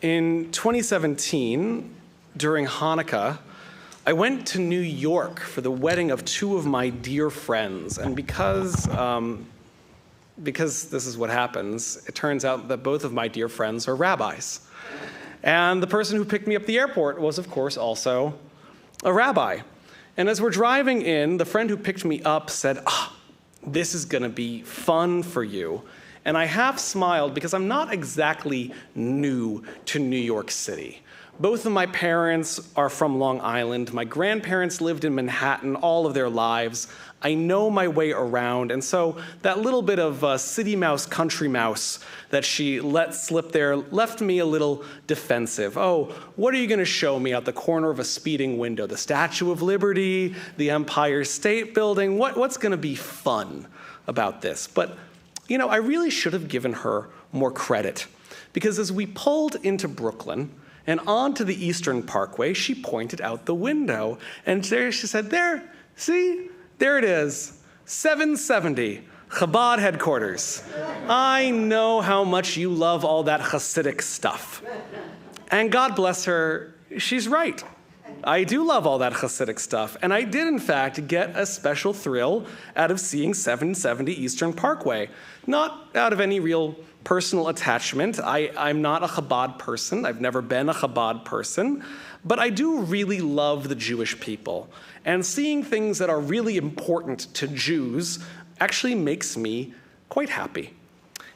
In 2017, during Hanukkah, I went to New York for the wedding of two of my dear friends. And because this is what happens, it turns out that both of my dear friends are rabbis. And the person who picked me up at the airport was, of course, also a rabbi. And as we're driving in, the friend who picked me up said, this is going to be fun for you. And I half smiled because I'm not exactly new to New York City. Both of my parents are from Long Island. My grandparents lived in Manhattan all of their lives. I know my way around, and so that little bit of city mouse, country mouse that she let slip there left me a little defensive. Oh, what are you going to show me out the corner of a speeding window? The Statue of Liberty, the Empire State Building? What's going to be fun about this? But you know, I really should have given her more credit, because as we pulled into Brooklyn and onto the Eastern Parkway, she pointed out the window, and there she said, there, see, there it is, 770, Chabad headquarters. I know how much you love all that Hasidic stuff. And God bless her, she's right. I do love all that Hasidic stuff, and I did, in fact, get a special thrill out of seeing 770 Eastern Parkway. Not out of any real personal attachment. I'm not a Chabad person. I've never been a Chabad person, but I do really love the Jewish people, and seeing things that are really important to Jews actually makes me quite happy.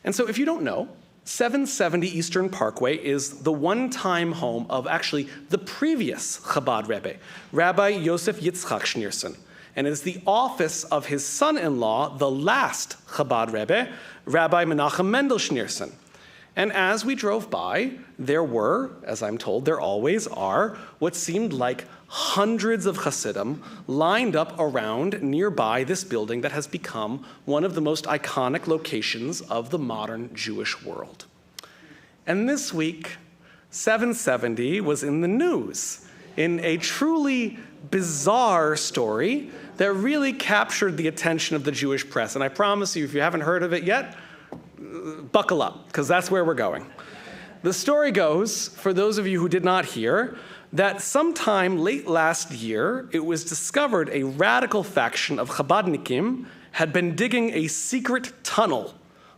And so if you don't know, 770 Eastern Parkway is the one-time home of actually the previous Chabad Rebbe, Rabbi Yosef Yitzchak Schneerson. And it is the office of his son-in-law, the last Chabad Rebbe, Rabbi Menachem Mendel Schneerson. And as we drove by, there were, as I'm told there always are, what seemed like hundreds of Hasidim lined up around nearby this building that has become one of the most iconic locations of the modern Jewish world. And this week, 770 was in the news in a truly bizarre story that really captured the attention of the Jewish press. And I promise you, if you haven't heard of it yet, buckle up, because that's where we're going. The story goes, for those of you who did not hear, that sometime late last year, it was discovered a radical faction of Chabadnikim had been digging a secret tunnel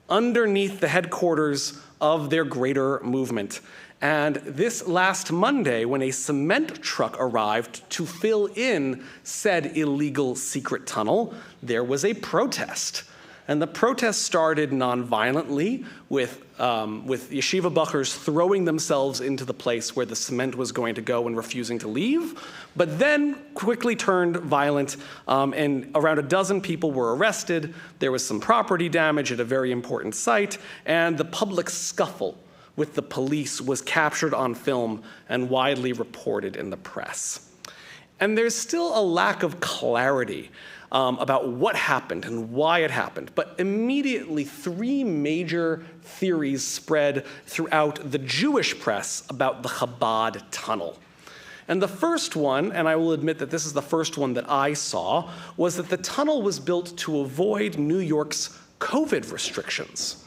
underneath the headquarters of their greater movement. And this last Monday, when a cement truck arrived to fill in said illegal secret tunnel, there was a protest. And the protest started nonviolently with yeshiva bachers throwing themselves into the place where the cement was going to go and refusing to leave, but then quickly turned violent, and around a dozen people were arrested. There was some property damage at a very important site, and the public scuffle with the police was captured on film and widely reported in the press. And there's still a lack of clarity about what happened and why it happened. But immediately, three major theories spread throughout the Jewish press about the Chabad tunnel. And the first one, and I will admit that this is the first one that I saw, was that the tunnel was built to avoid New York's COVID restrictions.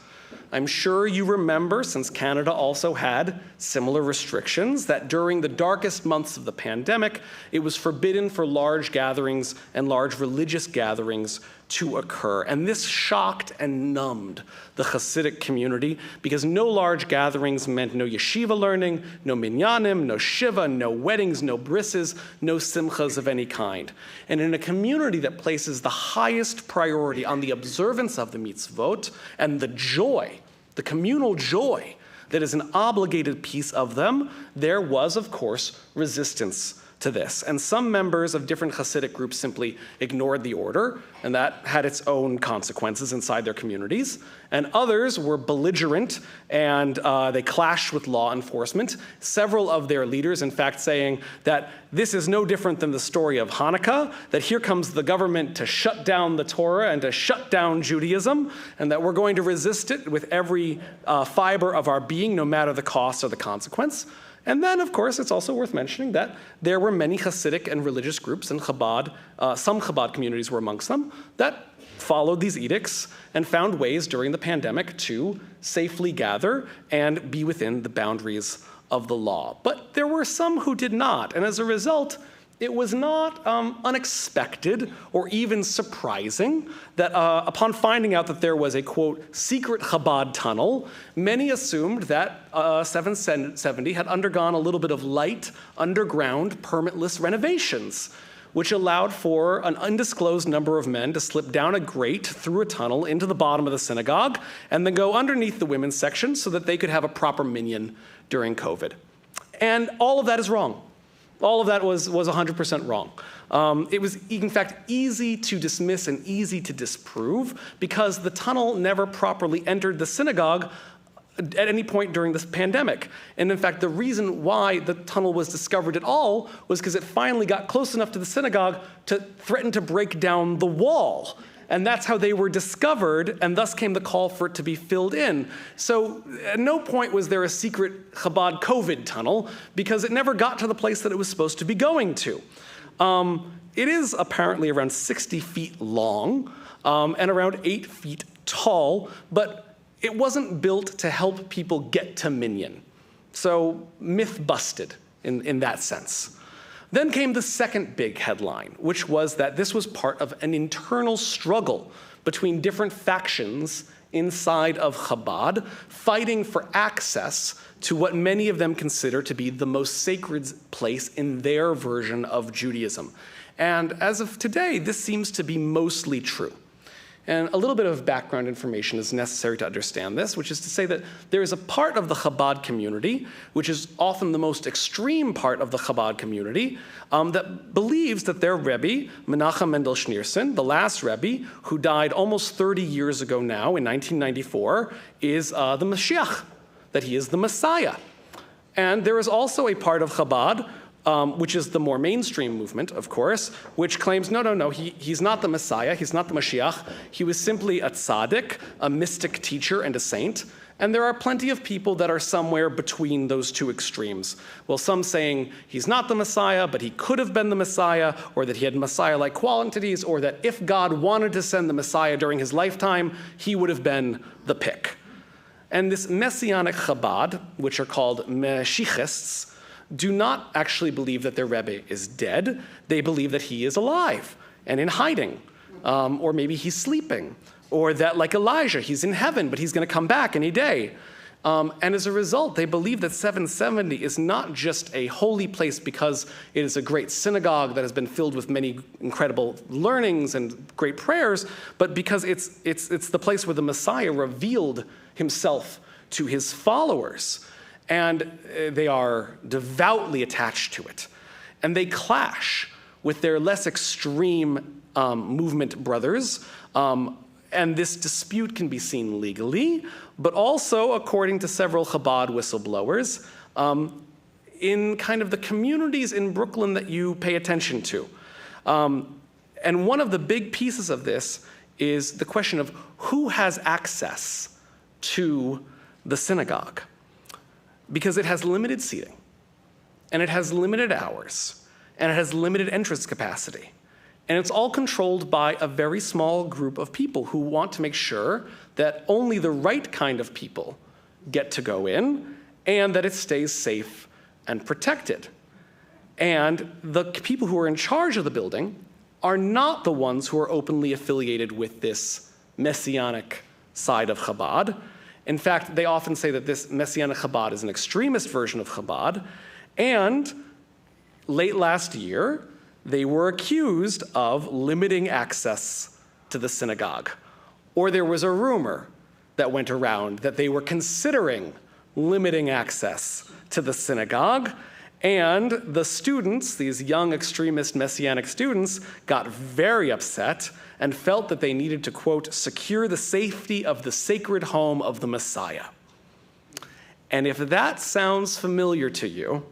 I'm sure you remember, since Canada also had similar restrictions, that during the darkest months of the pandemic, it was forbidden for large gatherings and large religious gatherings to occur. And this shocked and numbed the Hasidic community, because no large gatherings meant no yeshiva learning, no minyanim, no shiva, no weddings, no brises, no simchas of any kind. And in a community that places the highest priority on the observance of the mitzvot and the joy, the communal joy that is an obligated piece of them, there was, of course, resistance to this. And some members of different Hasidic groups simply ignored the order, and that had its own consequences inside their communities. And others were belligerent, and they clashed with law enforcement. Several of their leaders, in fact, saying that this is no different than the story of Hanukkah, that here comes the government to shut down the Torah and to shut down Judaism, and that we're going to resist it with every fiber of our being, no matter the cost or the consequence. And then, of course, it's also worth mentioning that there were many Hasidic and religious groups, and Chabad, some Chabad communities were amongst them, that followed these edicts and found ways during the pandemic to safely gather and be within the boundaries of the law. But there were some who did not, and as a result, it was not unexpected or even surprising that upon finding out that there was a, quote, secret Chabad tunnel, many assumed that 770 had undergone a little bit of light, underground, permitless renovations, which allowed for an undisclosed number of men to slip down a grate through a tunnel into the bottom of the synagogue and then go underneath the women's section so that they could have a proper minyan during COVID. And all of that is wrong. All of that was 100% wrong. It was, in fact, easy to dismiss and easy to disprove because the tunnel never properly entered the synagogue at any point during this pandemic. And in fact, the reason why the tunnel was discovered at all was because it finally got close enough to the synagogue to threaten to break down the wall. And that's how they were discovered, and thus came the call for it to be filled in. So at no point was there a secret Chabad COVID tunnel, because it never got to the place that it was supposed to be going to. It is apparently around 60 feet long and around 8 feet tall, but it wasn't built to help people get to minyan. So myth busted in that sense. Then came the second big headline, which was that this was part of an internal struggle between different factions inside of Chabad, fighting for access to what many of them consider to be the most sacred place in their version of Judaism. And as of today, this seems to be mostly true. And a little bit of background information is necessary to understand this, which is to say that there is a part of the Chabad community, which is often the most extreme part of the Chabad community, that believes that their Rebbe, Menachem Mendel Schneerson, the last Rebbe, who died almost 30 years ago now, in 1994, is the Mashiach, that he is the Messiah. And there is also a part of Chabad which is the more mainstream movement, of course, which claims, no, he's not the Messiah, he's not the Mashiach, he was simply a tzaddik, a mystic teacher and a saint, and there are plenty of people that are somewhere between those two extremes. Well, some saying he's not the Messiah, but he could have been the Messiah, or that he had Messiah-like qualities, or that if God wanted to send the Messiah during his lifetime, he would have been the pick. And this Messianic Chabad, which are called Mashichists, do not actually believe that their Rebbe is dead. They believe that he is alive and in hiding, or maybe he's sleeping, or that, like Elijah, he's in heaven, but he's going to come back any day. And as a result, they believe that 770 is not just a holy place because it is a great synagogue that has been filled with many incredible learnings and great prayers, but because it's the place where the Messiah revealed himself to his followers. And they are devoutly attached to it. And they clash with their less extreme movement brothers. And this dispute can be seen legally, but also, according to several Chabad whistleblowers, in kind of the communities in Brooklyn that you pay attention to. And one of the big pieces of this is the question of who has access to the synagogue. Because it has limited seating, and it has limited hours, and it has limited entrance capacity. And it's all controlled by a very small group of people who want to make sure that only the right kind of people get to go in, and that it stays safe and protected. And the people who are in charge of the building are not the ones who are openly affiliated with this messianic side of Chabad. In fact, they often say that this Messianic Chabad is an extremist version of Chabad, and late last year, they were accused of limiting access to the synagogue. Or there was a rumor that went around that they were considering limiting access to the synagogue, and the students, these young extremist Messianic students, got very upset and felt that they needed to, quote, secure the safety of the sacred home of the Messiah. And if that sounds familiar to you,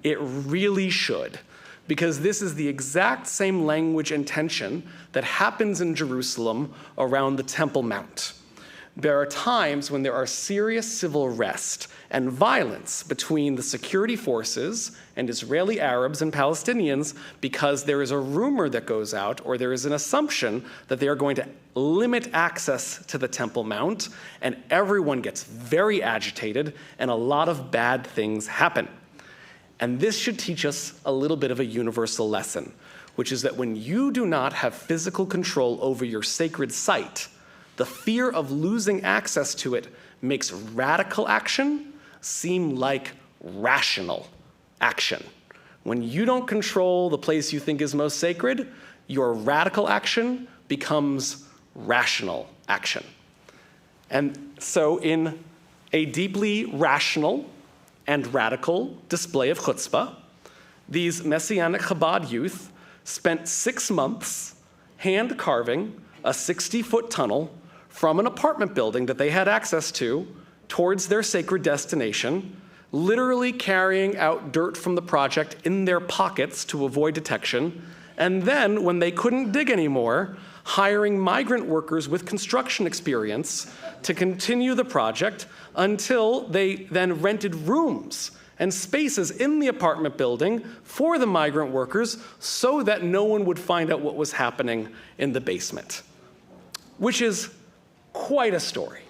it really should, because this is the exact same language and tension that happens in Jerusalem around the Temple Mount. there are times when there are serious civil unrest and violence between the security forces and Israeli Arabs and Palestinians because there is a rumor that goes out, or there is an assumption that they are going to limit access to the Temple Mount, and everyone gets very agitated and a lot of bad things happen. And this should teach us a little bit of a universal lesson, which is that when you do not have physical control over your sacred site, the fear of losing access to it makes radical action seem like rational action. When you don't control the place you think is most sacred, your radical action becomes rational action. And so in a deeply rational and radical display of chutzpah, these Messianic Chabad youth spent 6 months hand carving a 60-foot tunnel from an apartment building that they had access to towards their sacred destination, literally carrying out dirt from the project in their pockets to avoid detection, and then, when they couldn't dig anymore, hiring migrant workers with construction experience to continue the project until they then rented rooms and spaces in the apartment building for the migrant workers so that no one would find out what was happening in the basement, which is quite a story.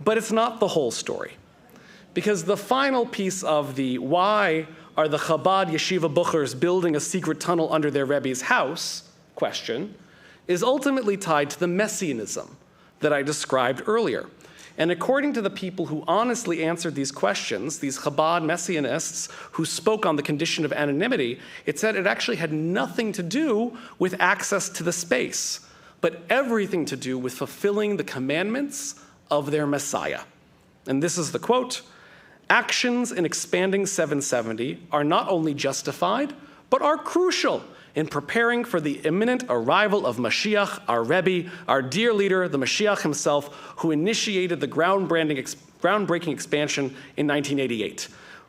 But it's not the whole story, because the final piece of the why are the Chabad yeshiva buchers building a secret tunnel under their Rebbe's house question is ultimately tied to the messianism that I described earlier. And according to the people who honestly answered these questions, these Chabad messianists who spoke on the condition of anonymity, it said it actually had nothing to do with access to the space, but everything to do with fulfilling the commandments of their Messiah. And this is the quote: "Actions in expanding 770 are not only justified, but are crucial in preparing for the imminent arrival of Mashiach, our Rebbe, our dear leader, the Mashiach himself, who initiated the groundbreaking expansion in 1988.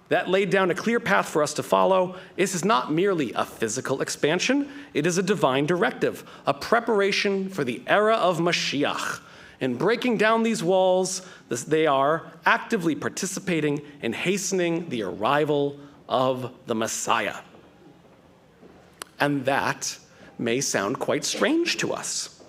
That laid down a clear path for us to follow. This is not merely a physical expansion, it is a divine directive, a preparation for the era of Mashiach. In breaking down these walls, they are actively participating in hastening the arrival of the Messiah." And that may sound quite strange to us,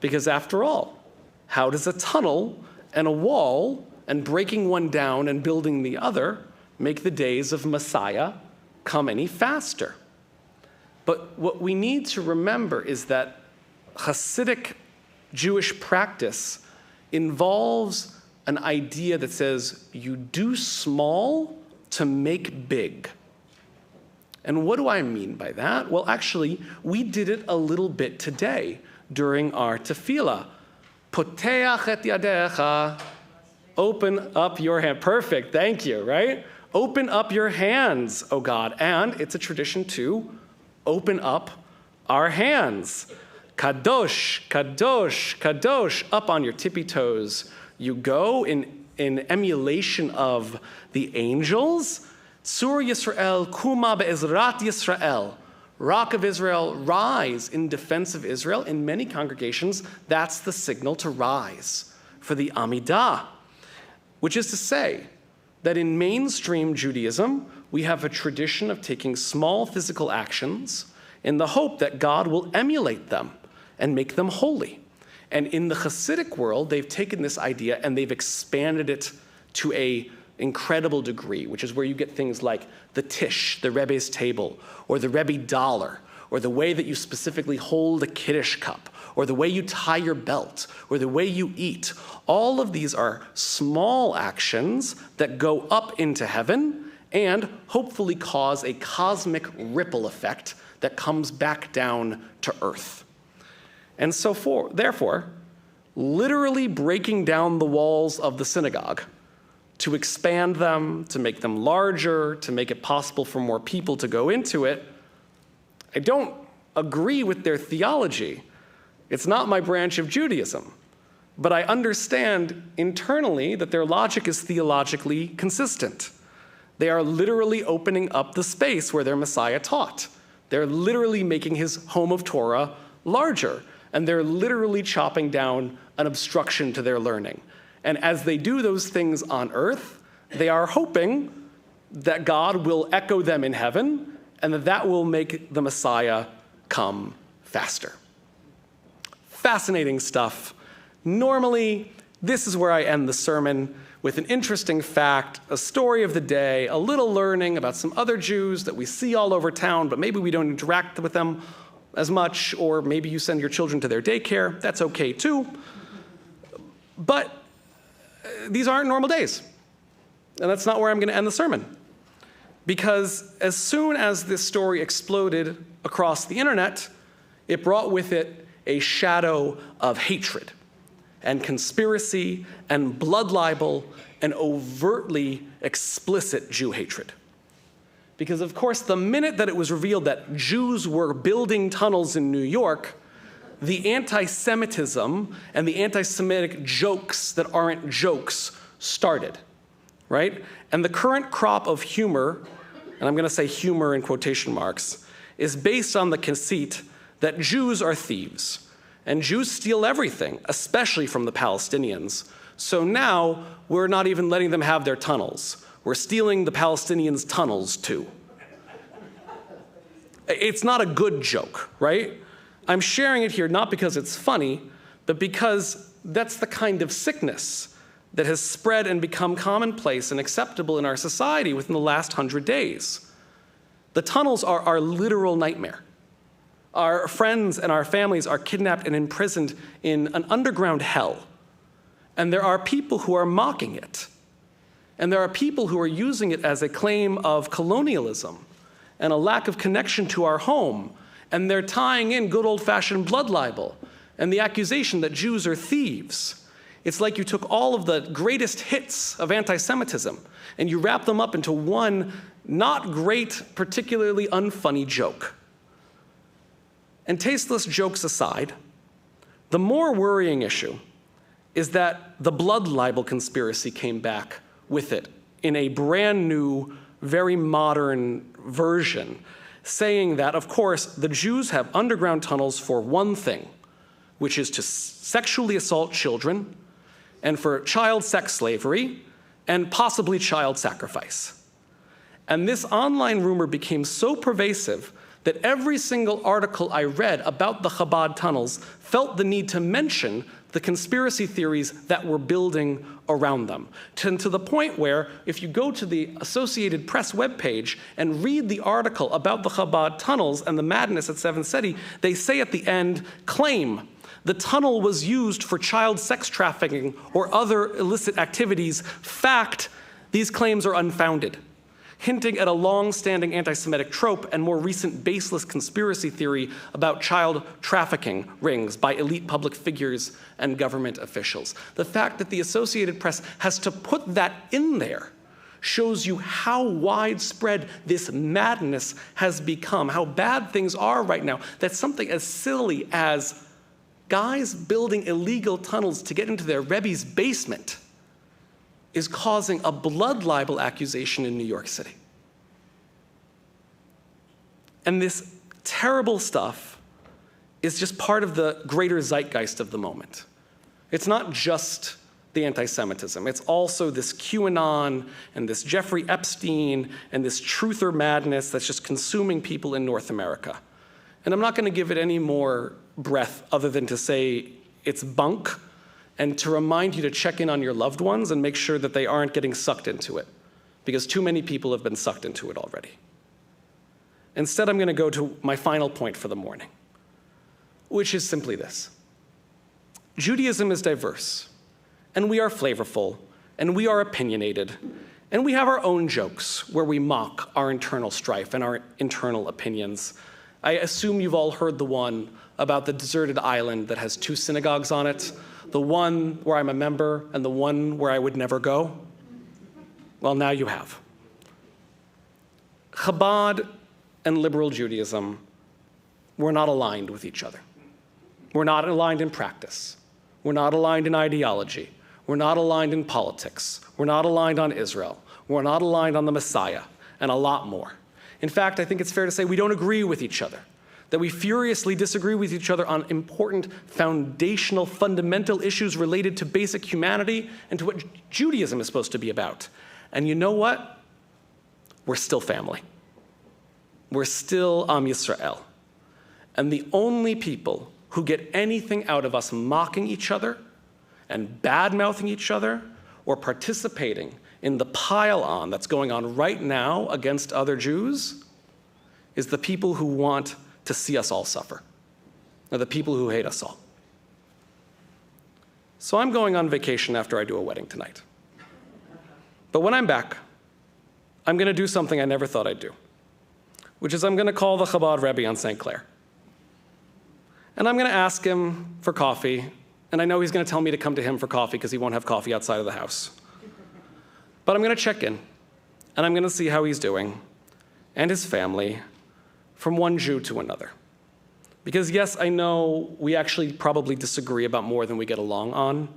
because after all, how does a tunnel and a wall and breaking one down and building the other make the days of Messiah come any faster? But what we need to remember is that Hasidic Jewish practice involves an idea that says you do small to make big. And what do I mean by that? Well, actually, we did it a little bit today during our tefillah. Poteach et yadecha. Open up your hand. Perfect, thank you, right? Open up your hands, O God. And it's a tradition to open up our hands. Kadosh, kadosh, kadosh, up on your tippy toes. You go in emulation of the angels. Sur Yisrael, kuma be'ezrat Yisrael. Rock of Israel, rise in defense of Israel. In many congregations, that's the signal to rise for the Amidah, which is to say that in mainstream Judaism, we have a tradition of taking small physical actions in the hope that God will emulate them and make them holy. And in the Hasidic world, they've taken this idea and they've expanded it to an incredible degree, which is where you get things like the tish, the Rebbe's table, or the Rebbe dollar, or the way that you specifically hold a Kiddush cup, or the way you tie your belt, or the way you eat. All of these are small actions that go up into heaven and hopefully cause a cosmic ripple effect that comes back down to earth. And so therefore, literally breaking down the walls of the synagogue to expand them, to make them larger, to make it possible for more people to go into it, I don't agree with their theology. It's not my branch of Judaism. But I understand internally that their logic is theologically consistent. They are literally opening up the space where their Messiah taught. They're literally making his home of Torah larger. And they're literally chopping down an obstruction to their learning. And as they do those things on earth, they are hoping that God will echo them in heaven and that will make the Messiah come faster. Fascinating stuff. Normally, this is where I end the sermon, with an interesting fact, a story of the day, a little learning about some other Jews that we see all over town, but maybe we don't interact with them as much, or maybe you send your children to their daycare. That's okay too. But these aren't normal days. And that's not where I'm going to end the sermon. Because as soon as this story exploded across the internet, it brought with it a shadow of hatred and conspiracy and blood libel and overtly explicit Jew hatred. Because, of course, the minute that it was revealed that Jews were building tunnels in New York, the anti-Semitism and the anti-Semitic jokes that aren't jokes started, right? And the current crop of humor, and I'm going to say humor in quotation marks, is based on the conceit that Jews are thieves. And Jews steal everything, especially from the Palestinians. So now we're not even letting them have their tunnels. We're stealing the Palestinians' tunnels too. It's not a good joke, right? I'm sharing it here not because it's funny, but because that's the kind of sickness that has spread and become commonplace and acceptable in our society within the last 100 days. The tunnels are our literal nightmare. Our friends and our families are kidnapped and imprisoned in an underground hell. And there are people who are mocking it. And there are people who are using it as a claim of colonialism and a lack of connection to our home. And they're tying in good old-fashioned blood libel and the accusation that Jews are thieves. It's like you took all of the greatest hits of anti-Semitism and you wrapped them up into one not great, particularly unfunny joke. And tasteless jokes aside, the more worrying issue is that the blood libel conspiracy came back with it in a brand new, very modern version, saying that, of course, the Jews have underground tunnels for one thing, which is to sexually assault children, and for child sex slavery, and possibly child sacrifice. And this online rumor became so pervasive that every single article I read about the Chabad tunnels felt the need to mention the conspiracy theories that were building around them. To the point where, if you go to the Associated Press webpage and read the article about the Chabad tunnels and the madness at Seven City, they say at the end, claim, the tunnel was used for child sex trafficking or other illicit activities. Fact, these claims are unfounded, hinting at a long-standing anti-Semitic trope and more recent baseless conspiracy theory about child trafficking rings by elite public figures and government officials. The fact that the Associated Press has to put that in there shows you how widespread this madness has become, how bad things are right now, that something as silly as guys building illegal tunnels to get into their Rebbe's basement is causing a blood libel accusation in New York City. And this terrible stuff is just part of the greater zeitgeist of the moment. It's not just the anti-Semitism. It's also this QAnon and this Jeffrey Epstein and this truther madness that's just consuming people in North America. And I'm not going to give it any more breath other than to say it's bunk, and to remind you to check in on your loved ones and make sure that they aren't getting sucked into it, because too many people have been sucked into it already. Instead, I'm going to go to my final point for the morning, which is simply this. Judaism is diverse, and we are flavorful, and we are opinionated, and we have our own jokes where we mock our internal strife and our internal opinions. I assume you've all heard the one about the deserted island that has 2 synagogues on it, the one where I'm a member and the one where I would never go. Well, now you have. Chabad and liberal Judaism were not aligned with each other. We're not aligned in practice. We're not aligned in ideology. We're not aligned in politics. We're not aligned on Israel. We're not aligned on the Messiah, and a lot more. In fact, I think it's fair to say we don't agree with each other. that we furiously disagree with each other on important, foundational, fundamental issues related to basic humanity and to what Judaism is supposed to be about. And you know what? We're still family. We're still Am Yisrael. And the only people who get anything out of us mocking each other and bad-mouthing each other or participating in the pile-on that's going on right now against other Jews is the people who want to see us all suffer, or the people who hate us all. So I'm going on vacation after I do a wedding tonight. But when I'm back, I'm going to do something I never thought I'd do, which is I'm going to call the Chabad Rabbi on St. Clair. And I'm going to ask him for coffee, and I know he's going to tell me to come to him for coffee because he won't have coffee outside of the house. But I'm going to check in, and I'm going to see how he's doing, and his family, from one Jew to another. Because yes, I know we actually probably disagree about more than we get along on,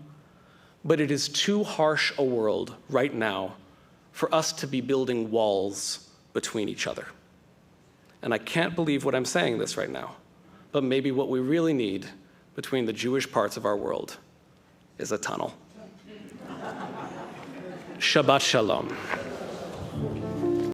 but it is too harsh a world right now for us to be building walls between each other. And I can't believe what I'm saying this right now, but maybe what we really need between the Jewish parts of our world is a tunnel. Shabbat Shalom.